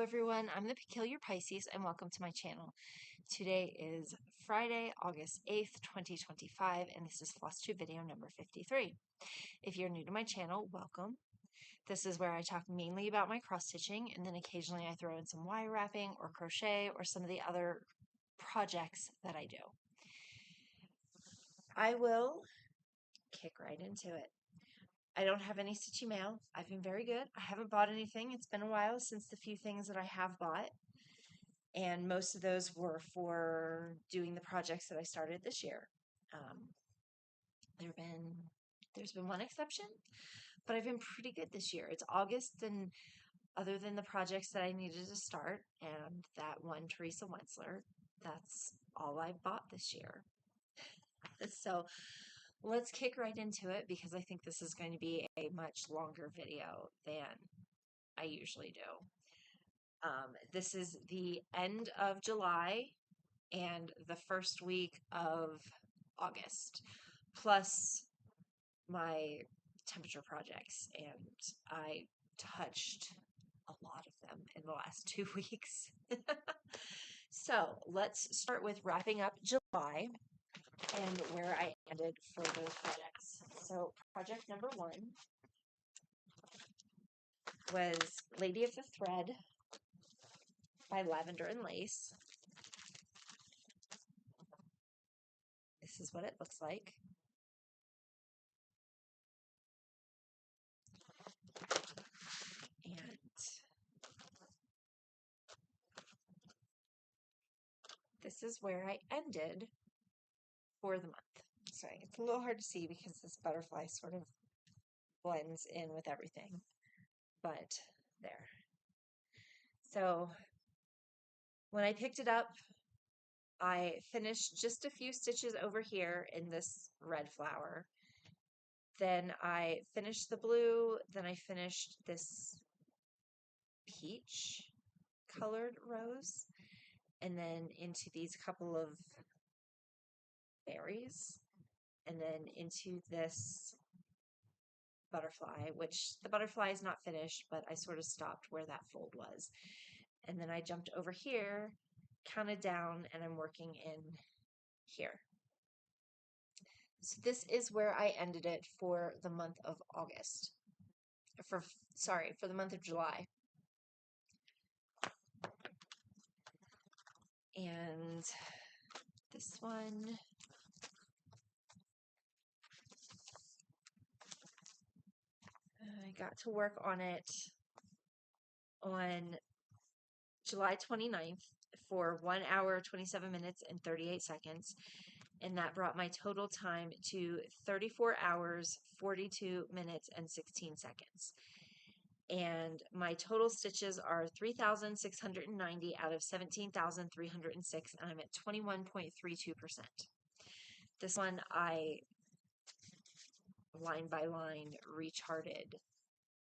everyone, I'm the Peculiar Pisces and welcome to my channel. Today is Friday, August 8th, 2025, and this is Flosstube video number 53. If you're new to my channel, welcome. This is where I talk mainly about my cross stitching, and then occasionally I throw in some wire wrapping or crochet or some of the other projects that I do. I will kick right into it. I don't have any stitchy mail. I've been very good. I haven't bought anything. It's been a while since the few things that I have bought. And most of those were for doing the projects that I started this year. There's been one exception, but I've been pretty good this year. It's August, and other than the projects that I needed to start and that one Teresa Wentzler, that's all I bought this year. So let's kick right into it because I think this is going to be a much longer video than I usually do. This is the end of July and the first week of August, plus my temperature projects, and I touched a lot of them in the last 2 weeks. So let's start with wrapping up July and where I ended for those projects. So project number 1 was Lady of the Thread by Lavender and Lace. This is what it looks like. And this is where I ended for the month. Sorry, it's a little hard to see because this butterfly sort of blends in with everything, but there. So when I picked it up, I finished just a few stitches over here in this red flower. Then I finished the blue, then I finished this peach colored rose, and then into these couple of berries, and then into this butterfly, which the butterfly is not finished, but I sort of stopped where that fold was. And then I jumped over here, counted down, and I'm working in here. So this is where I ended it for the month of August. For the month of July. And this one, I got to work on it on July 29th for 1 hour, 27 minutes, and 38 seconds. And that brought my total time to 34 hours, 42 minutes, and 16 seconds. And my total stitches are 3,690 out of 17,306, and I'm at 21.32%. This one I line by line recharted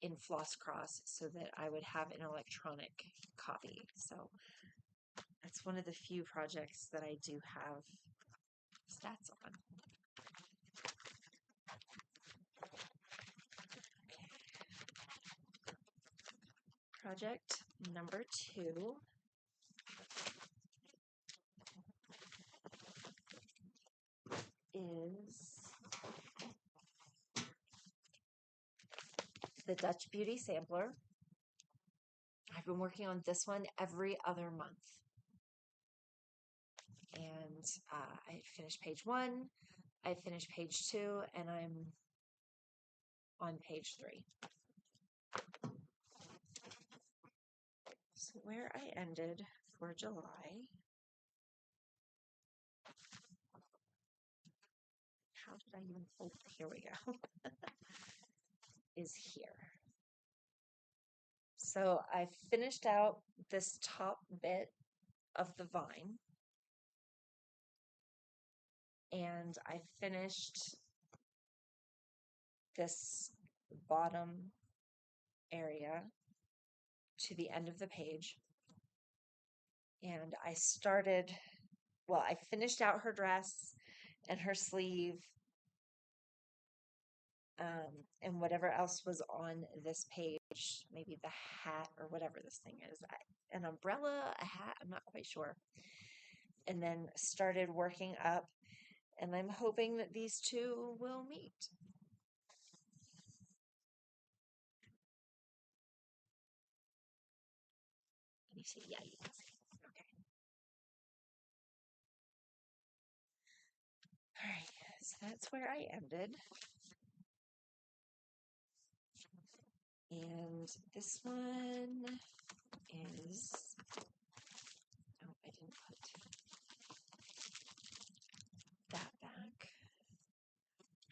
in Floss Cross so that I would have an electronic copy. So that's one of the few projects that I do have stats on. Project number 2 is the Dutch Beauty Sampler. I've been working on this one every other month. And I finished page 1, I finished page 2, and I'm on page 3. So where I ended for July, how did I even fold? Here we go, is here. So I finished out this top bit of the vine, and I finished this bottom area to the end of the page, and I finished out her dress and her sleeve and whatever else was on this page, maybe the hat or whatever this thing is, an umbrella, a hat, I'm not quite sure. And then started working up, and I'm hoping that these two will meet. Can you see? Yeah, you can see. Okay. All right, so that's where I ended. And this one is, oh, I didn't put that back.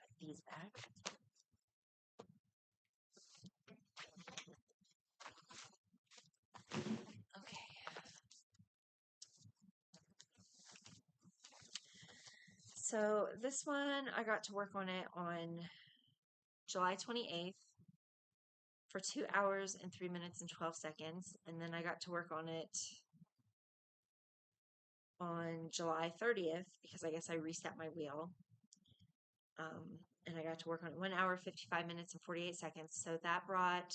Put these back. Okay. So this one, I got to work on it on July 28th for 2 hours and 3 minutes and 12 seconds. And then I got to work on it on July 30th because I guess I reset my wheel. And I got to work on it 1 hour, 55 minutes and 48 seconds. So that brought,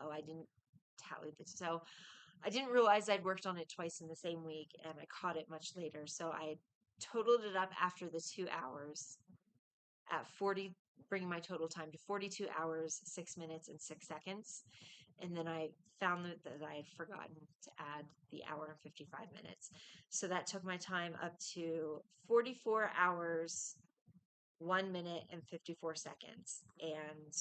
oh, I didn't tally this. So I didn't realize I'd worked on it twice in the same week, and I caught it much later. So I totaled it up after the 2 hours at 40, bringing my total time to 42 hours, 6 minutes, and 6 seconds. And then I found that I had forgotten to add the hour and 55 minutes. So that took my time up to 44 hours, 1 minute, and 54 seconds. And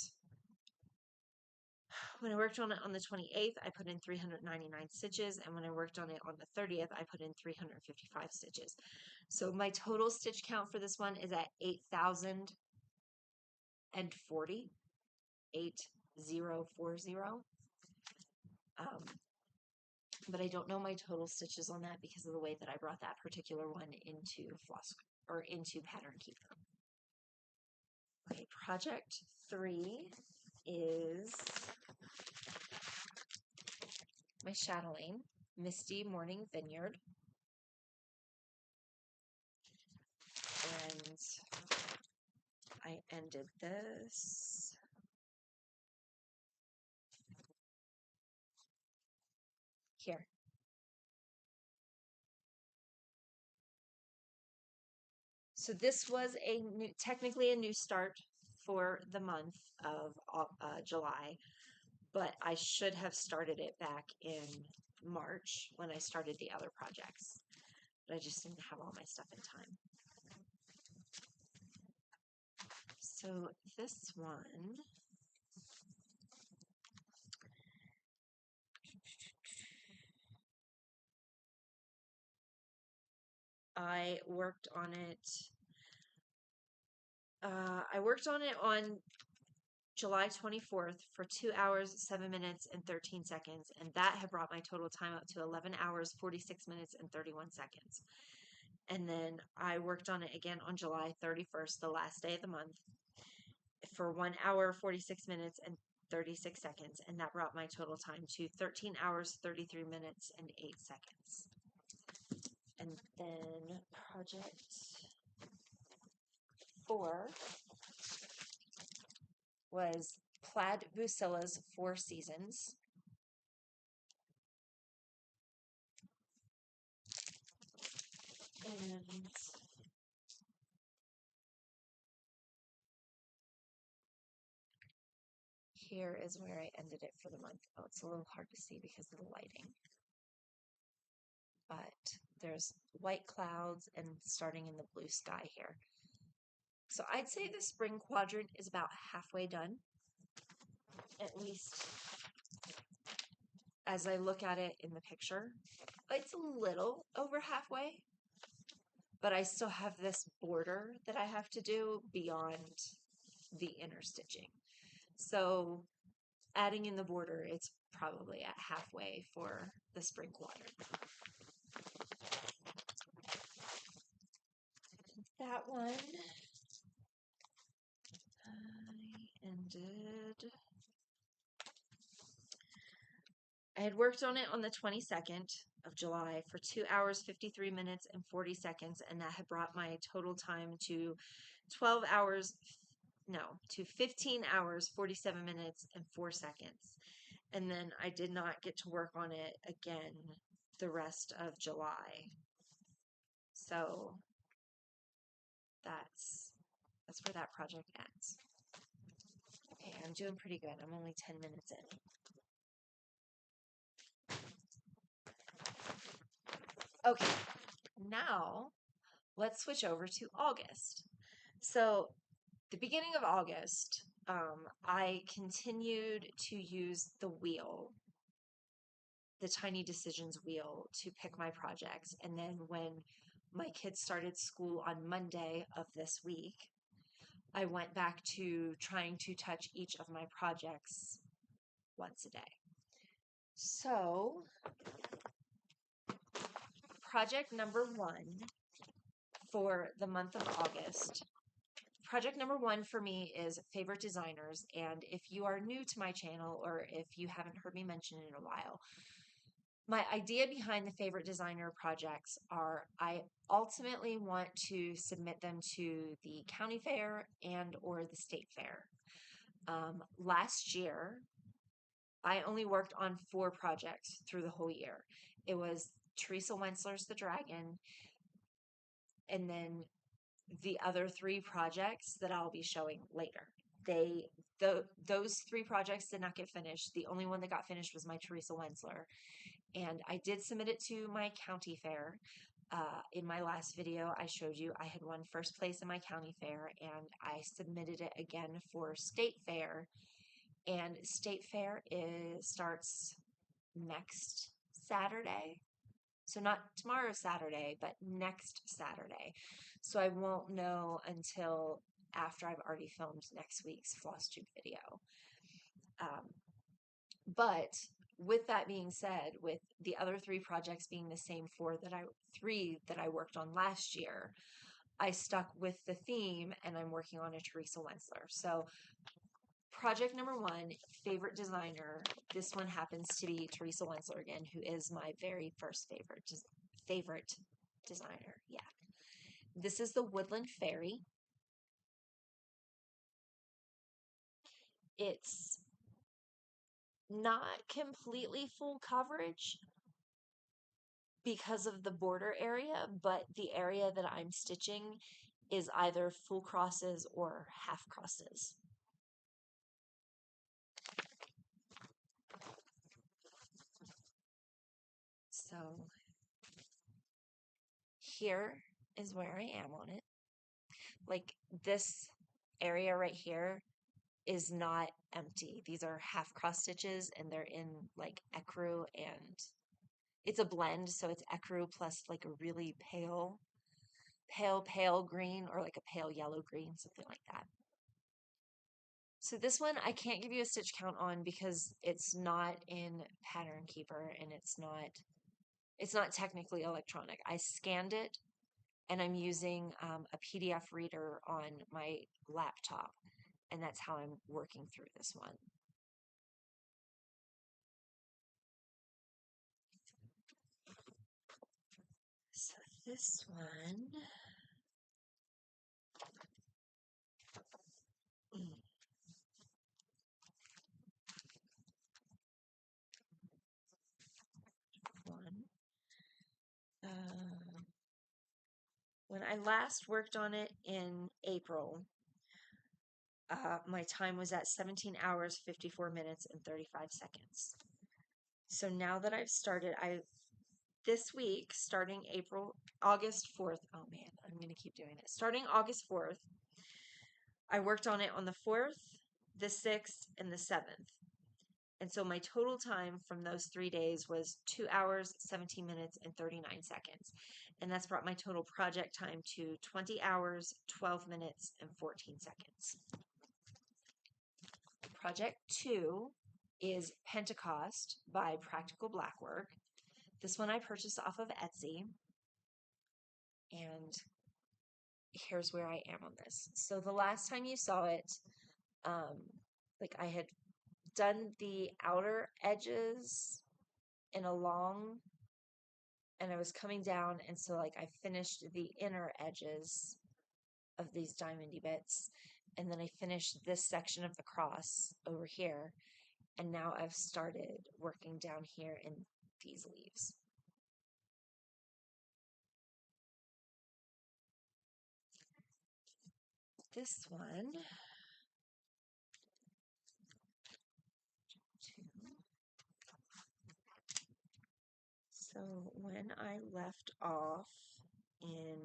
when I worked on it on the 28th, I put in 399 stitches. And when I worked on it on the 30th, I put in 355 stitches. So my total stitch count for this one is at 8,040. 8040. But I don't know my total stitches on that because of the way that I brought that particular one into into Pattern Keeper. Okay, project 3 is my Chatelaine, Misty Morning Vineyard. And I ended this here. So this was technically a new start for the month of July, but I should have started it back in March when I started the other projects. But I just didn't have all my stuff in time. So this one, I worked on it. I worked on it on July 24th for 2 hours, 7 minutes, and 13 seconds. And that had brought my total time up to 11 hours, 46 minutes, and 31 seconds. And then I worked on it again on July 31st, the last day of the month, for 1 hour, 46 minutes, and 36 seconds. And that brought my total time to 13 hours, 33 minutes, and 8 seconds. And then project 4 was Plaid Bucilla's 4 Seasons. And here is where I ended it for the month. Oh, it's a little hard to see because of the lighting. But there's white clouds and starting in the blue sky here. So I'd say the spring quadrant is about halfway done, at least as I look at it in the picture. It's a little over halfway, but I still have this border that I have to do beyond the inner stitching. So adding in the border, it's probably at halfway for the spring quadrant. That one I ended. I had worked on it on the 22nd of July for 2 hours, 53 minutes, and 40 seconds, and that had brought my total time to 12 hours, no, to 15 hours, 47 minutes, and 4 seconds. And then I did not get to work on it again the rest of July. So that's where that project ends. Okay, I'm doing pretty good. I'm only 10 minutes in. Okay, now let's switch over to August. So the beginning of August, I continued to use the wheel, the Tiny Decisions wheel, to pick my projects. And then when my kids started school on Monday of this week, I went back to trying to touch each of my projects once a day. So, project number 1 for the month of August. Project number 1 for me is favorite designers. And if you are new to my channel, or if you haven't heard me mention it in a while, my idea behind the favorite designer projects are I ultimately want to submit them to the county fair and or the state fair. Last year, I only worked on 4 projects through the whole year. It was Teresa Wentzler's The Dragon, and then the other 3 projects that I'll be showing later. Those 3 projects did not get finished. The only one that got finished was my Teresa Wentzler. And I did submit it to my county fair. In my last video, I showed you I had won first place in my county fair, and I submitted it again for state fair. And state fair starts next Saturday. So not tomorrow Saturday, but next Saturday. So I won't know until after I've already filmed next week's Flosstube video. But with that being said, with the other 3 projects being the same 3 that I worked on last year, I stuck with the theme, and I'm working on a Teresa Wentzler. So project number 1, favorite designer. This one happens to be Teresa Wentzler again, who is my very first favorite designer. Yeah. This is the Woodland Faerie. It's not completely full coverage because of the border area, but the area that I'm stitching is either full crosses or half crosses. So here is where I am on it. Like this area right here is not empty. These are half cross stitches, and they're in like ecru, and it's a blend, so it's ecru plus like a really pale green, or like a pale yellow green, something like that. So this one I can't give you a stitch count on because it's not in Pattern Keeper, and it's not technically electronic. I scanned it, and I'm using a PDF reader on my laptop, and that's how I'm working through this one. So this one, when I last worked on it in April, my time was at 17 hours, 54 minutes, and 35 seconds. So now that I've started, this week, starting August 4th, oh man, I'm going to keep doing it. Starting August 4th, I worked on it on the 4th, the 6th, and the 7th. And so my total time from those 3 days was 2 hours, 17 minutes, and 39 seconds. And that's brought my total project time to 20 hours, 12 minutes, and 14 seconds. Project 2 is Pentecost by Practical Blackwork. This one I purchased off of Etsy. And here's where I am on this. So the last time you saw it, like I had done the outer edges in a long, and I was coming down, and so like I finished the inner edges of these diamondy bits, and then I finished this section of the cross over here, and now I've started working down here in these leaves. This one, so when I left off in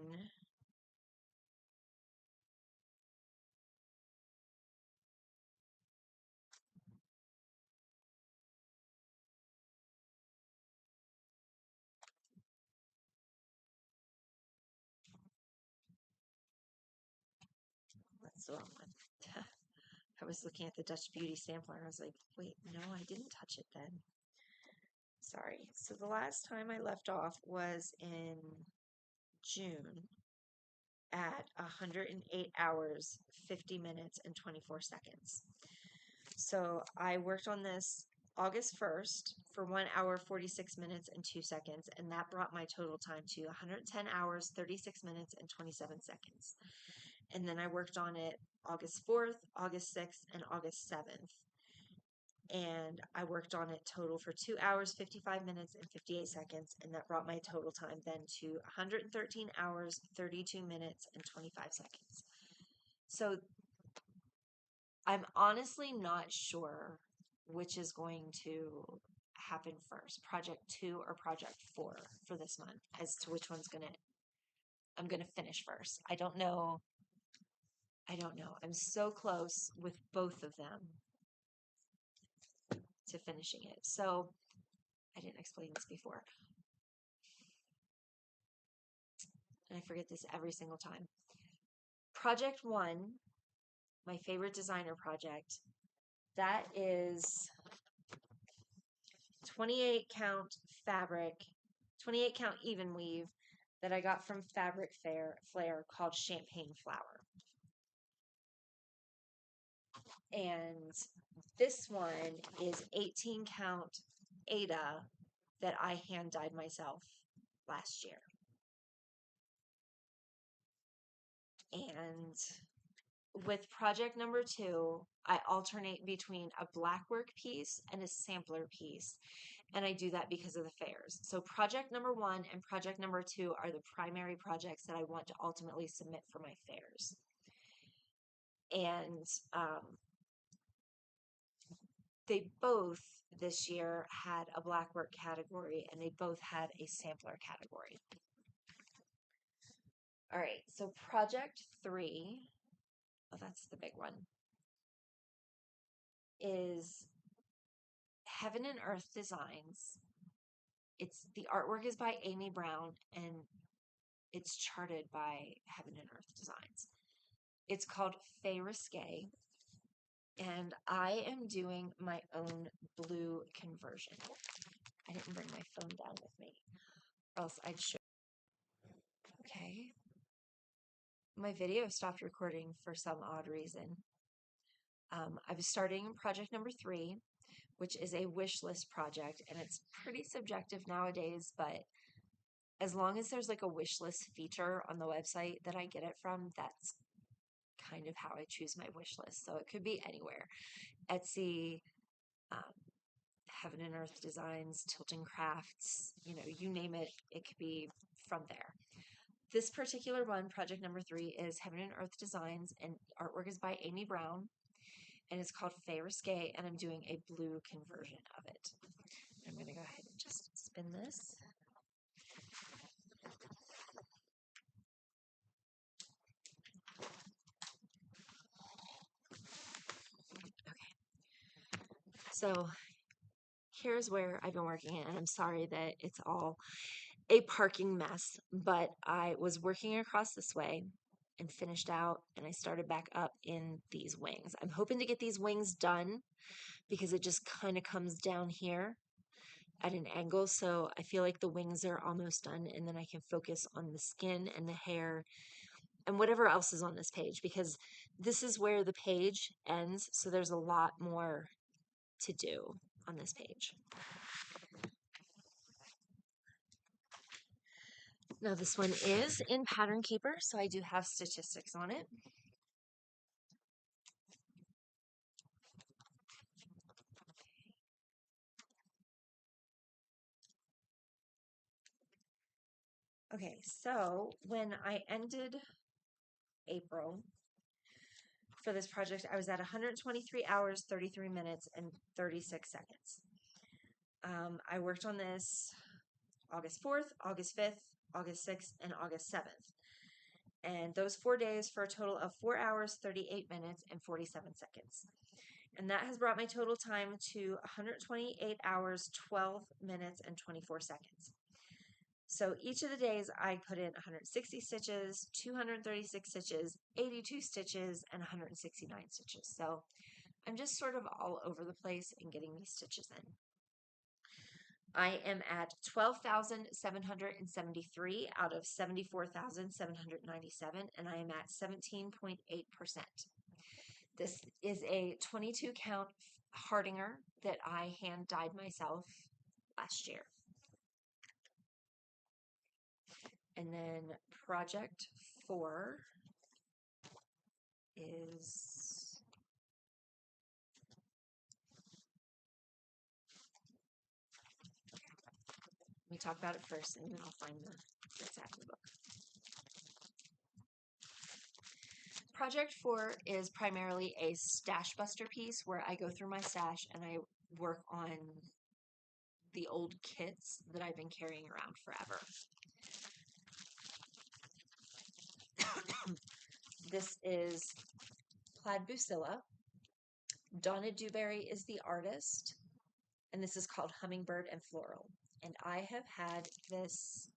that's the wrong one. I was looking at the Dutch Beauty sampler. I was like, wait, no, I didn't touch it then. Sorry. So the last time I left off was in June at 108 hours, 50 minutes, and 24 seconds. So I worked on this August 1st for 1 hour, 46 minutes, and 2 seconds, and that brought my total time to 110 hours, 36 minutes, and 27 seconds. And then I worked on it August 4th, August 6th, and August 7th. And I worked on it total for 2 hours, 55 minutes, and 58 seconds. And that brought my total time then to 113 hours, 32 minutes, and 25 seconds. So I'm honestly not sure which is going to happen first, project 2 or project 4 for this month, as to which one's I'm gonna finish first. I don't know. I'm so close with both of them to finishing it. So I didn't explain this before, and I forget this every single time. Project 1, my favorite designer project, that is 28 count fabric, 28 count even weave that I got from Flair called Champagne Flower. And this one is 18 count Aida that I hand dyed myself last year. And with project number 2, I alternate between a Blackwork piece and a sampler piece. And I do that because of the fairs. So project number 1 and project number 2 are the primary projects that I want to ultimately submit for my fairs. And they both this year had a Blackwork category, and they both had a sampler category. All right, so project 3, oh, that's the big one, is Heaven and Earth Designs. The artwork is by Amy Brown, and it's charted by Heaven and Earth Designs. It's called Faerie, and I am doing my own blue conversion. I didn't bring my phone down with me, or else I'd show. Okay. My video stopped recording for some odd reason. I was starting project number 3, which is a wish list project, and it's pretty subjective nowadays, but as long as there's like a wish list feature on the website that I get it from, that's kind of how I choose my wish list. So it could be anywhere. Etsy, Heaven and Earth Designs, Tilton Crafts, you name it, it could be from there. This particular one, project number 3, is Heaven and Earth Designs, and artwork is by Amy Brown, and it's called Faerie, and I'm doing a blue conversion of it. I'm going to go ahead and just spin this. Okay. So here's where I've been working in, and I'm sorry that it's all a parking mess, but I was working across this way and finished out, and I started back up in these wings. I'm hoping to get these wings done because it just kind of comes down here at an angle, so I feel like the wings are almost done, and then I can focus on the skin and the hair and whatever else is on this page, because this is where the page ends, so there's a lot more to do on this page. Now this one is in Pattern Keeper, so I do have statistics on it. Okay, so when I ended April for this project, I was at 123 hours, 33 minutes, and 36 seconds. I worked on this August 4th, August 5th, August 6th, and August 7th. And those 4 days for a total of 4 hours, 38 minutes, and 47 seconds. And that has brought my total time to 128 hours, 12 minutes, and 24 seconds. So each of the days I put in 160 stitches, 236 stitches, 82 stitches, and 169 stitches. So I'm just sort of all over the place in getting these stitches in. I am at 12,773 out of 74,797, and I am at 17.8%. This is a 22 count Hardinger that I hand dyed myself last year. And then project 4 is let me talk about it first, and then I'll find the exact book. Project 4 is primarily a Stashbuster piece where I go through my stash and I work on the old kits that I've been carrying around forever. This is Plaid Bucilla. Donna Dewberry is the artist, and this is called Hummingbird and Floral. And I have had this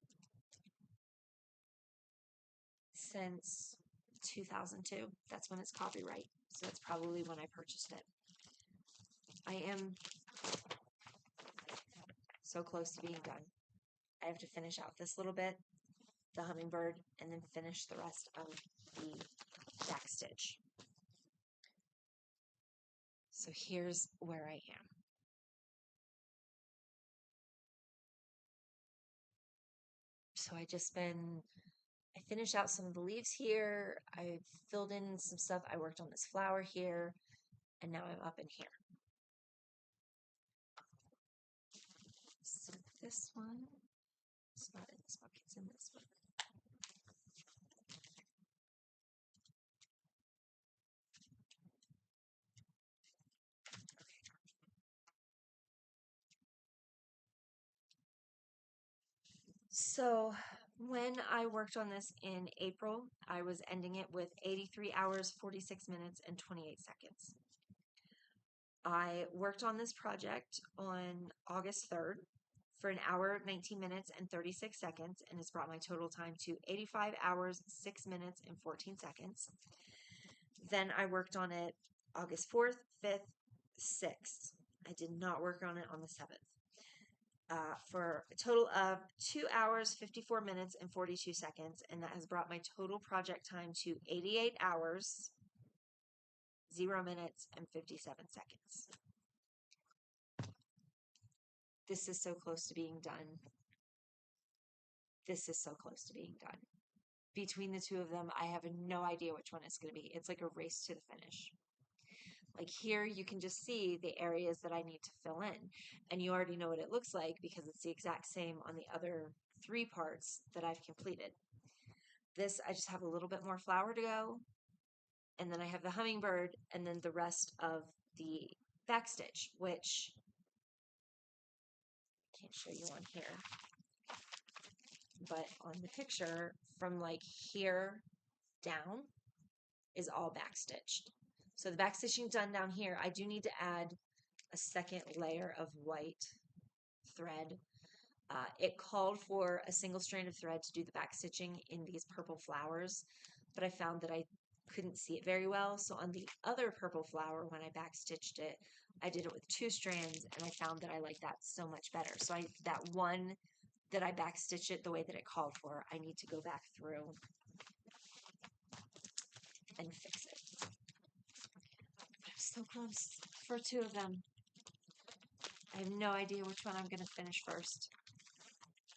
since 2002. That's when it's copyright, so that's probably when I purchased it. I am so close to being done. I have to finish out this little bit, the hummingbird, and then finish the rest of the back stitch. So here's where I am. So I finished out some of the leaves here. I filled in some stuff. I worked on this flower here, and now I'm up in here. So this one, it's not in this book, it's in this book. So when I worked on this in April, I was ending it with 83 hours, 46 minutes, and 28 seconds. I worked on this project on August 3rd for an hour, 19 minutes, and 36 seconds, and it's brought my total time to 85 hours, 6 minutes, and 14 seconds. Then I worked on it August 4th, 5th, 6th. I did not work on it on the 7th. For a total of 2 hours, 54 minutes, and 42 seconds, and that has brought my total project time to 88 hours, 0 minutes, and 57 seconds. This is so close to being done. This is so close to being done. Between the two of them, I have no idea which one it's going to be. It's like a race to the finish. Like here, you can just see the areas that I need to fill in. And you already know what it looks like because it's the exact same on the other 3 parts that I've completed. This, I just have a little bit more flower to go. And then I have the hummingbird and then the rest of the back stitch, which I can't show you on here. But on the picture, from like here down is all back stitched. So the back stitching done down here. I do need to add a second layer of white thread. It called for a single strand of thread to do the back stitching in these purple flowers, but I found that I couldn't see it very well. So on the other purple flower, when I back stitched it, I did it with 2 strands, and I found that I like that so much better. So that one that I back stitched it the way that it called for, I need to go back through and fix it. I'm so close for 2 of them. I have no idea which one I'm going to finish first.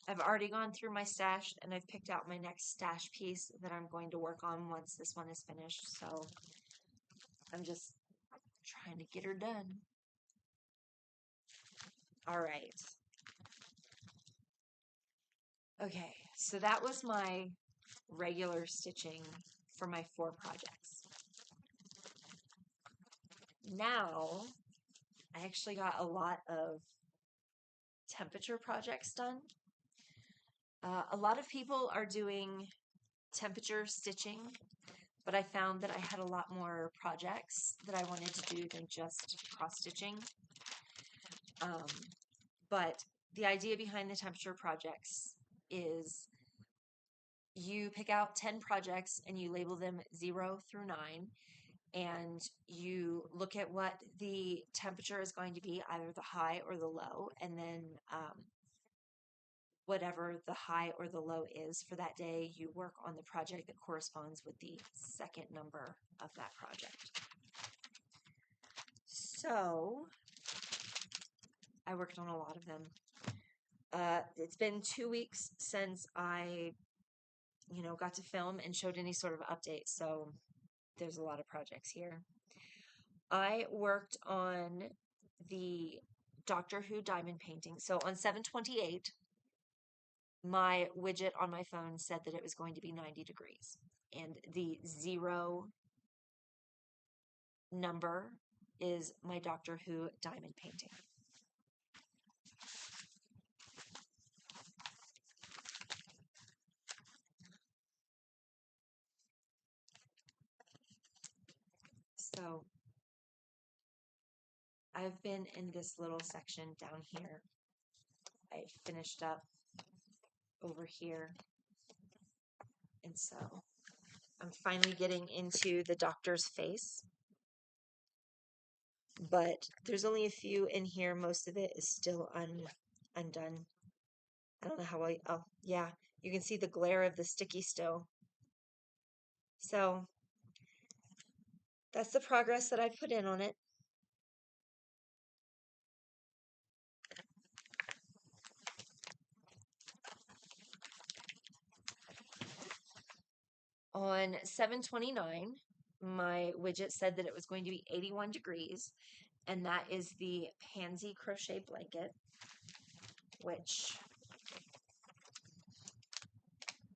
I've already gone through my stash and I've picked out my next stash piece that I'm going to work on once this one is finished. So I'm just trying to get her done. All right. Okay, so that was my regular stitching for my 4 projects. Now, I actually got a lot of temperature projects done. A lot of people are doing temperature stitching, but I found that I had a lot more projects that I wanted to do than just cross stitching. But the idea behind the temperature projects is you pick out 10 projects and you label them 0 through 9, and you look at what the temperature is going to be, either the high or the low, and then whatever the high or the low is for that day, you work on the project that corresponds with the second number of that project. So I worked on a lot of them. It's been 2 weeks since I, got to film and showed any sort of update, so there's a lot of projects here. I worked on the Doctor Who diamond painting. So on 7/28, my widget on my phone said that it was going to be 90 degrees. And the 0 number is my Doctor Who diamond painting. So I've been in this little section down here. I finished up over here. And so I'm finally getting into the doctor's face. But there's only a few in here. Most of it is still undone. I don't know how oh, yeah, you can see the glare of the sticky still. So that's the progress that I put in on it. On 7/29, my widget said that it was going to be 81 degrees, and that is the pansy crochet blanket, which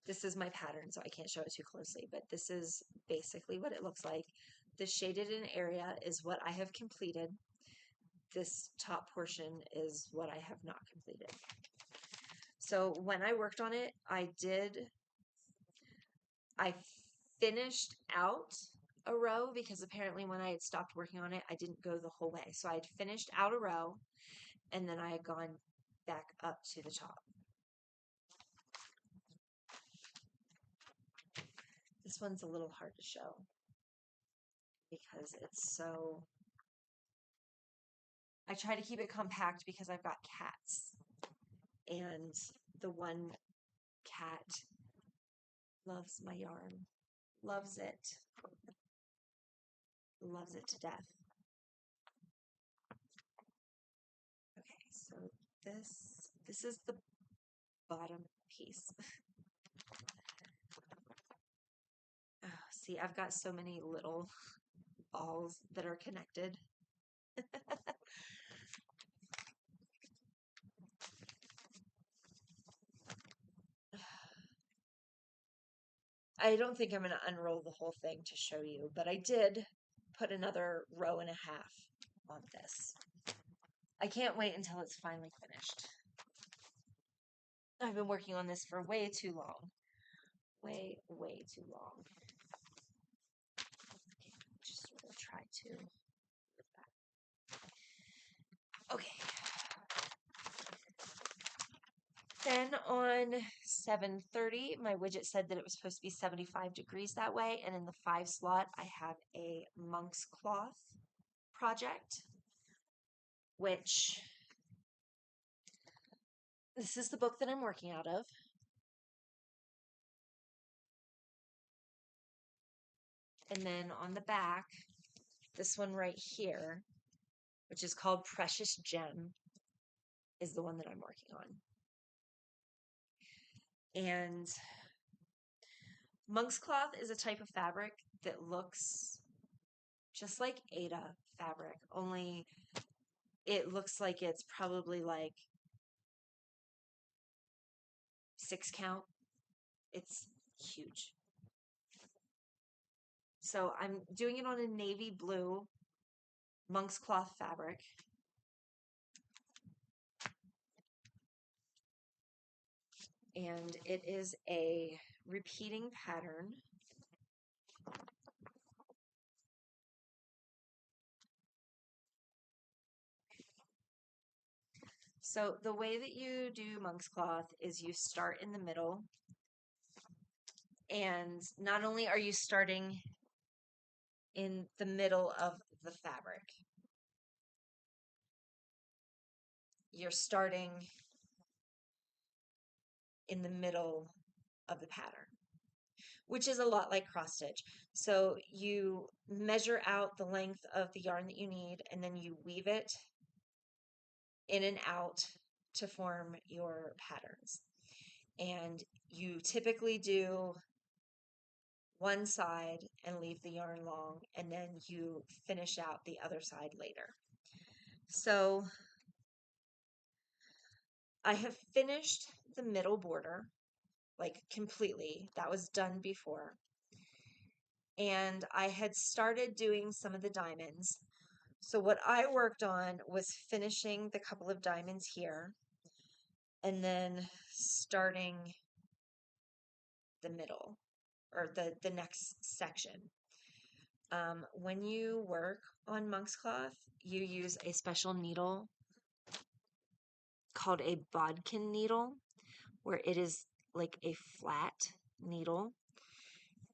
this is my pattern, so I can't show it too closely, but this is basically what it looks like. The shaded in area is what I have completed. This top portion is what I have not completed. So when I worked on it, I finished out a row because apparently when I had stopped working on it, I didn't go the whole way. So I had finished out a row and then I had gone back up to the top. This one's a little hard to show because it's so... I try to keep it compact because I've got cats, and the one cat loves my yarn, loves it to death. Okay, so this is the bottom piece. Oh, see, I've got so many little balls that are connected. I don't think I'm going to unroll the whole thing to show you, but I did put another row and a half on this. I can't wait until it's finally finished. I've been working on this for way too long. Way too long. Okay, just sort of try to move that. Okay. Then on 7/30, my widget said that it was supposed to be 75 degrees that way, and in the 5 slot, I have a monk's cloth project, which this is the book that I'm working out of. And then on the back, this one right here, which is called Precious Gem, is the one that I'm working on. And monk's cloth is a type of fabric that looks just like Aida fabric, only it looks like it's probably like 6 count It's huge. So I'm doing it on a navy blue monk's cloth fabric. And it is a repeating pattern. So the way that you do monk's cloth is you start in the middle, and not only are you starting in the middle of the fabric, you're starting in the middle of the pattern, which is a lot like cross stitch. So you measure out the length of the yarn that you need, and then you weave it in and out to form your patterns. And you typically do one side and leave the yarn long, and then you finish out the other side later. So I have finished the middle border, like completely. That was done before. And I had started doing some of the diamonds. So what I worked on was finishing the couple of diamonds here and then starting the middle or the next section. When you work on monk's cloth, you use a special needle called a bodkin needle, where it is like a flat needle,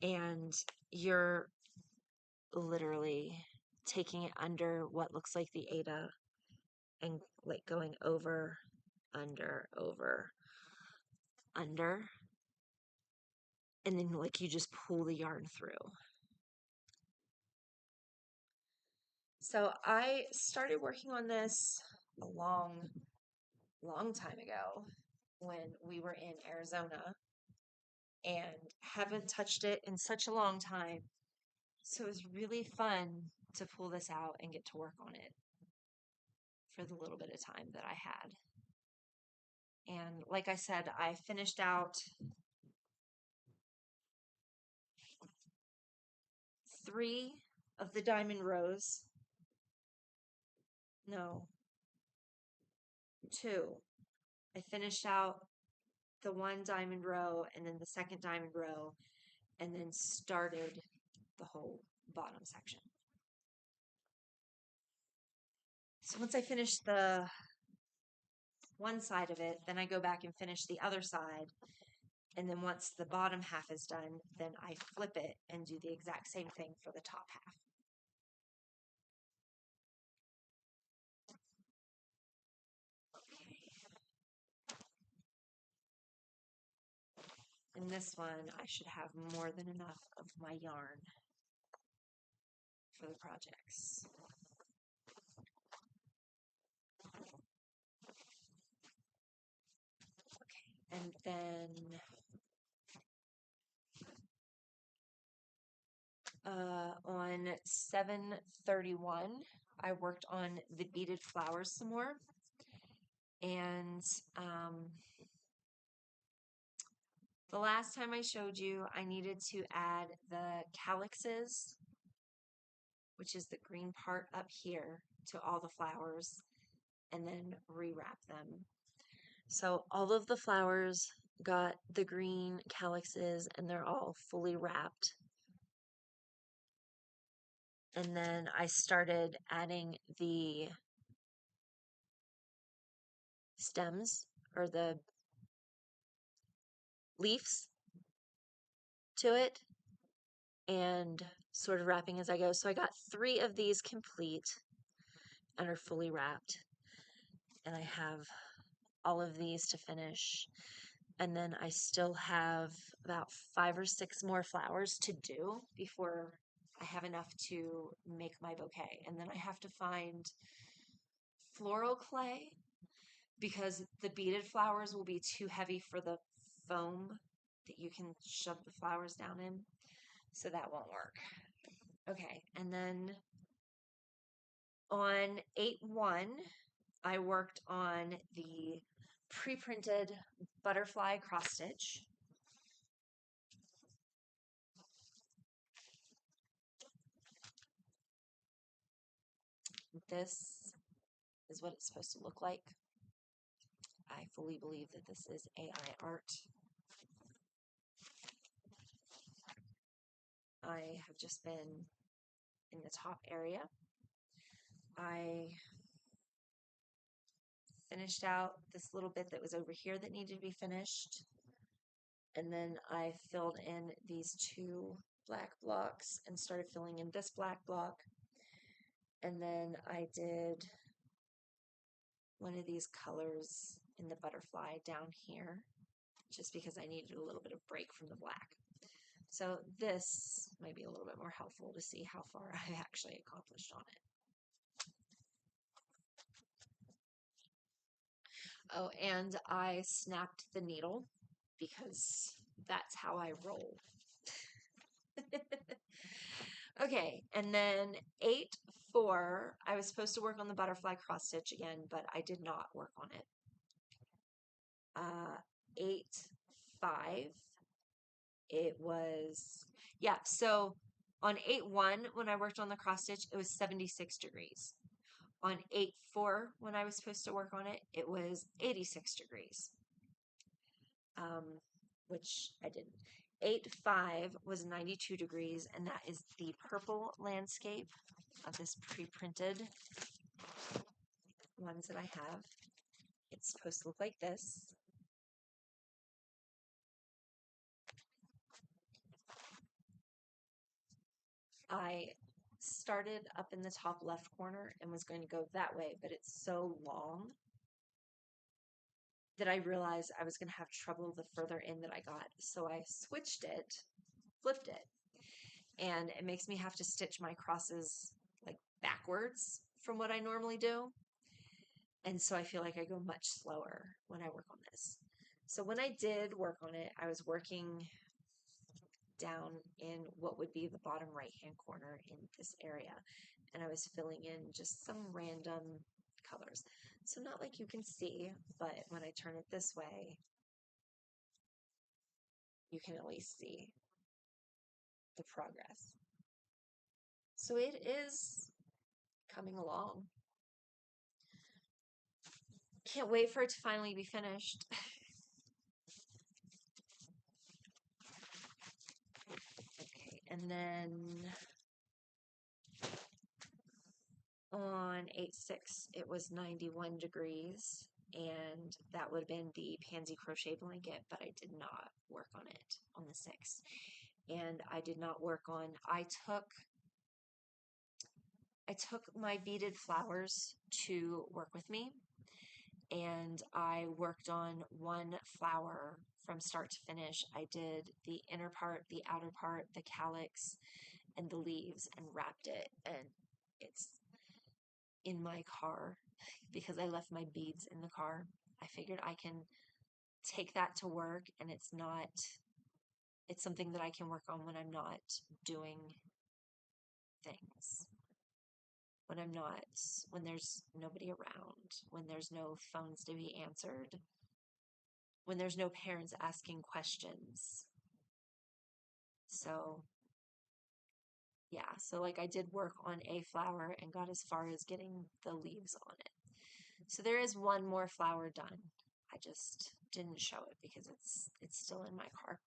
and you're literally taking it under what looks like the Aida and like going over, under, over, under, and then like you just pull the yarn through. So I started working on this a long time ago when we were in Arizona and haven't touched it in such a long time. So it was really fun to pull this out and get to work on it for the little bit of time that I had. And like I said, I finished out 3 of the diamond rows. No, 2. I finished out the one diamond row and then the second diamond row and then started the whole bottom section. So once I finish the one side of it, then I go back and finish the other side. And then once the bottom half is done, then I flip it and do the exact same thing for the top half. In this one, I should have more than enough of my yarn for the projects. Okay, and then on 7/31, I worked on the beaded flowers some more. And the last time I showed you, I needed to add the calyxes, which is the green part up here, to all the flowers, and then rewrap them. So all of the flowers got the green calyxes and they're all fully wrapped. And then I started adding the stems or the leaves to it and sort of wrapping as I go. So I got 3 of these complete and are fully wrapped. And I have all of these to finish. And then I still have about 5 or 6 more flowers to do before I have enough to make my bouquet. And then I have to find floral clay because the beaded flowers will be too heavy for the foam that you can shove the flowers down in. So that won't work. Okay, and then on 8/1, I worked on the pre-printed butterfly cross stitch. this is what it's supposed to look like. I fully believe that this is AI art. I have just been in the top area. I finished out this little bit that was over here that needed to be finished. And then I filled in these two black blocks and started filling in this black block. And then I did one of these colors in the butterfly down here, just because I needed a little bit of break from the black. So this might be a little bit more helpful to see how far I actually accomplished on it. Oh, and I snapped the needle because that's how I roll. Okay, and then 8-4, I was supposed to work on the butterfly cross stitch again, but I did not work on it. 8-5, it was, yeah, so on 8-1, when I worked on the cross stitch, it was 76 degrees. On 8-4, when I was supposed to work on it, it was 86 degrees, which I didn't. 8-5 was 92 degrees, and that is the purple landscape of this pre-printed ones that I have. It's supposed to look like this. I started up in the top left corner and was going to go that way, but it's so long that I realized I was going to have trouble the further in that I got. So I switched it, flipped it, and it makes me have to stitch my crosses like backwards from what I normally do. And so I feel like I go much slower when I work on this. So when I did work on it, I was working down in what would be the bottom right-hand corner in this area. And I was filling in just some random colors. So not like you can see, but when I turn it this way, you can at least see the progress. So it is coming along. Can't wait for it to finally be finished. Okay, and then on 8-6, it was 91 degrees, and that would have been the pansy crochet blanket, but I did not work on it on the 6th. And I did not work on, I took my beaded flowers to work with me, and I worked on one flower from start to finish. I did the inner part, the outer part, the calyx, and the leaves, and wrapped it, and it's in my car because I left my beads in the car. I figured I can take that to work, and it's something that I can work on when I'm not doing things. When there's nobody around, when there's no phones to be answered, when there's no parents asking questions. So, yeah, so like I did work on a flower and got as far as getting the leaves on it. So there is one more flower done. I just didn't show it because it's still in my car.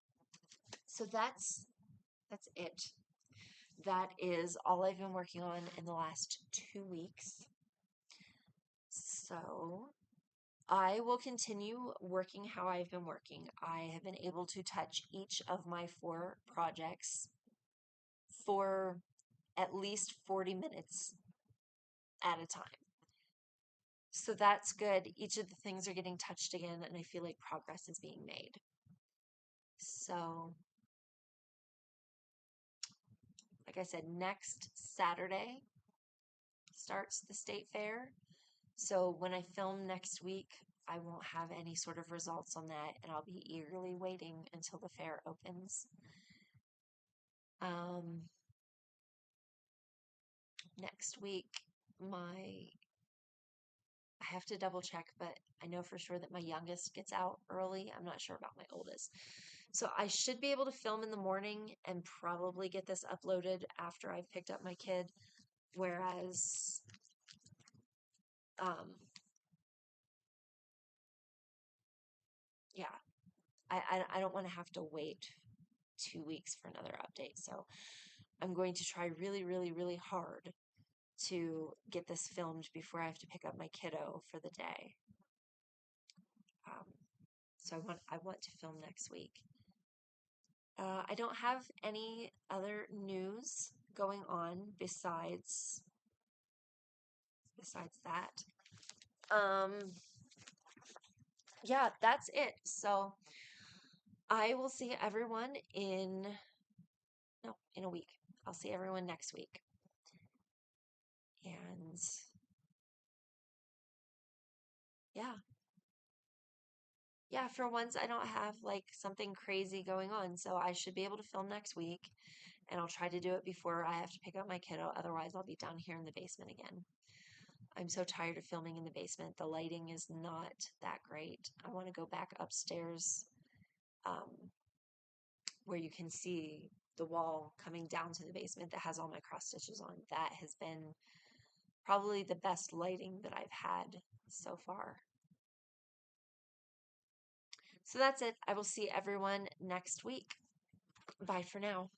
So that's it. That is all I've been working on in the last 2 weeks. So I will continue working how I've been working. I have been able to touch each of my 4 projects for at least 40 minutes at a time. So that's good. Each of the things are getting touched again, and I feel like progress is being made. So, like I said, next Saturday starts the state fair. So when I film next week, I won't have any sort of results on that, and I'll be eagerly waiting until the fair opens. Next week, I have to double check, but I know for sure that my youngest gets out early. I'm not sure about my oldest. So I should be able to film in the morning and probably get this uploaded after I've picked up my kid. Whereas Um, yeah, I don't want to have to wait 2 weeks for another update. So I'm going to try really, really, really hard to get this filmed before I have to pick up my kiddo for the day. Um, so I want to film next week. I don't have any other news going on besides that. Yeah, that's it. So I will see everyone in a week. I'll see everyone next week. And yeah. Yeah, for once I don't have like something crazy going on, so I should be able to film next week, and I'll try to do it before I have to pick up my kiddo. Otherwise, I'll be down here in the basement again. I'm so tired of filming in the basement. The lighting is not that great. I want to go back upstairs, um, where you can see the wall coming down to the basement that has all my cross stitches on. That has been probably the best lighting that I've had so far. So that's it. I will see everyone next week. Bye for now.